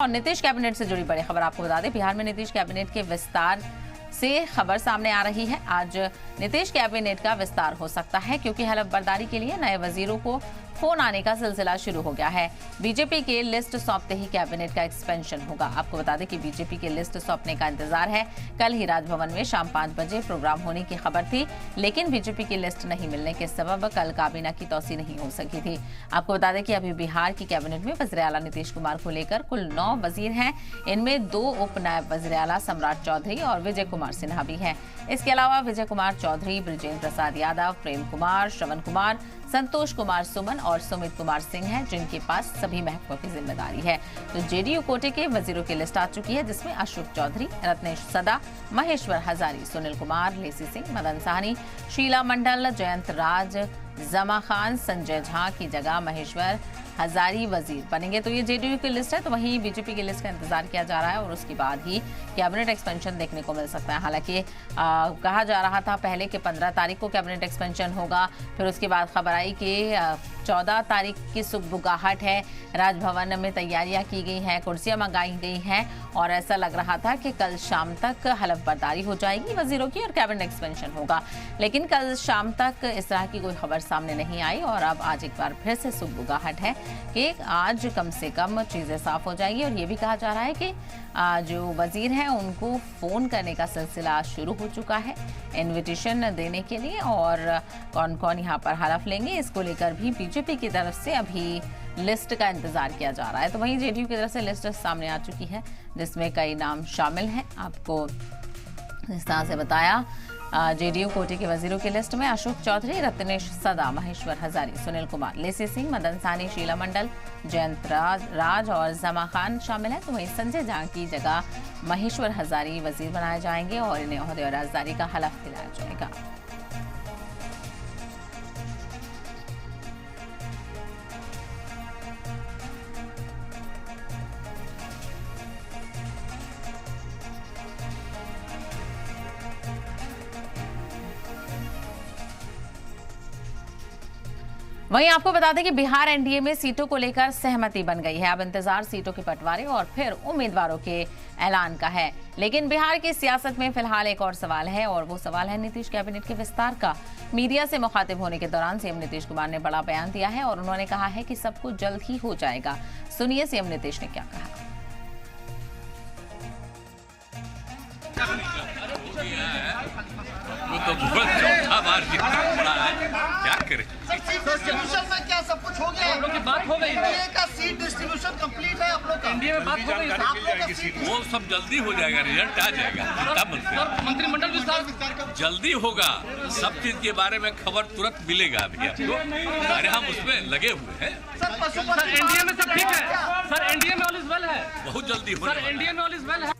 और नीतीश कैबिनेट से जुड़ी बड़ी खबर आपको बता दें, बिहार में नीतीश कैबिनेट के विस्तार से खबर सामने आ रही है। आज नीतीश कैबिनेट का विस्तार हो सकता है क्योंकि हलफ बर्दारी के लिए नए वजीरों को फोन आने का सिलसिला शुरू हो गया है। बीजेपी के लिस्ट सौंपते ही कैबिनेट का एक्सपेंशन होगा। आपको बता दें कि बीजेपी के लिस्ट सौंपने का इंतजार है। कल ही राजभवन में शाम 5 बजे प्रोग्राम होने की खबर थी, लेकिन बीजेपी की लिस्ट नहीं मिलने के सबब कल काबीना की तौसी नहीं हो सकी थी। आपको बता दें कि अभी बिहार की कैबिनेट में वज़ीर आला नीतीश कुमार को लेकर कुल 9 वजीर हैं। इनमें 2 उप नायब वज़ीर आला सम्राट चौधरी और विजय कुमार सिन्हा भी हैं। इसके अलावा विजय कुमार चौधरी, बृजेंद्र प्रसाद यादव, प्रेम कुमार, श्रवण कुमार, संतोष कुमार सुमन और सुमित कुमार सिंह हैं, जिनके पास सभी महकमों की जिम्मेदारी है। तो जेडीयू कोटे के वजीरों की लिस्ट आ चुकी है, जिसमें अशोक चौधरी, रत्नेश सदा, महेश्वर हजारी, सुनील कुमार, लेसी सिंह, मदन साहनी, शीला मंडल, जयंत राज, जमा खान, संजय झा की जगह महेश्वर हजारी वजीर बनेंगे। तो ये जेडीयू की लिस्ट है। तो वहीं बीजेपी की लिस्ट का इंतजार किया जा रहा है और उसके बाद ही कैबिनेट एक्सपेंशन देखने को मिल सकता है। हालांकि कहा जा रहा था पहले कि 15 तारीख को कैबिनेट एक्सपेंशन होगा, फिर उसके बाद खबर आई कि 14 तारीख की सुगबुगाहट है, राजभवन में तैयारियां की गई हैं, कुर्सियां मंगाई गई हैं और ऐसा लग रहा था कि कल शाम तक हलफ बर्दारी हो जाएगी वजीरों की और कैबिनेट एक्सपेंशन होगा। लेकिन कल शाम तक इस तरह की कोई खबर सामने नहीं आई और अब आज एक बार फिर से सुगबुगाहट है कि आज कम से कम चीजें साफ हो जाएगी। और ये भी कहा जा रहा है कि जो वजीर हैं उनको फोन करने का सिलसिला शुरू हो चुका है इनविटेशन देने के लिए, और कौन कौन यहाँ पर हलफ लेंगे इसको लेकर भी बीजेपी की तरफ से अभी लिस्ट का इंतजार किया जा रहा है। तो वहीं जेडीयू की तरफ से लिस्ट सामने आ चुकी है, जिसमें कई नाम शामिल हैं। आपको इस तरह से बताया, जेडीयू कोटे के वजीरों की लिस्ट में अशोक चौधरी, रत्नेश सदा, महेश्वर हजारी, सुनील कुमार, लेसी सिंह, मदन साहनी, शीला मंडल, जयंत राज और जमा खान शामिल हैं। तो वहीं संजय झा की जगह महेश्वर हजारी वजीर बनाए जाएंगे और इन्हें ओहदे और राजदारी का हलफ दिलाया जाएगा। वहीं आपको बता दें कि बिहार एनडीए में सीटों को लेकर सहमति बन गई है। अब इंतजार सीटों के बंटवारे और फिर उम्मीदवारों के ऐलान का है। लेकिन बिहार की सियासत में फिलहाल एक और सवाल है और वो सवाल है नीतीश कैबिनेट के विस्तार का। मीडिया से मुखातिब होने के दौरान सीएम नीतीश कुमार ने बड़ा बयान दिया है और उन्होंने कहा है कि सब कुछ जल्द ही हो जाएगा। सुनिए सीएम नीतीश ने क्या कहा। वो तो चौथा बार जितना बड़ा है, क्या करें। सीट डिस्ट्रीब्यूशन में क्या सब कुछ हो गया? हम लोग की बात हो गई है। एनडीए का सीट डिस्ट्रीब्यूशन कंप्लीट है। आप लोग का एनडीए में बात हो गई है। वो सब जल्दी हो जाएगा, रिजल्ट आ जाएगा। सर, मंत्रिमंडल विस्तार जल्दी होगा। सब चीज के बारे में खबर तुरंत मिलेगा अभी आपको। अरे हम उसमें लगे हुए हैं। सर, एनडीए में सब ठीक है। सर, एनडीए में ऑल इज वेल है। बहुत जल्दी होने वाला है। सर, एनडीए में ऑल इज वेल है।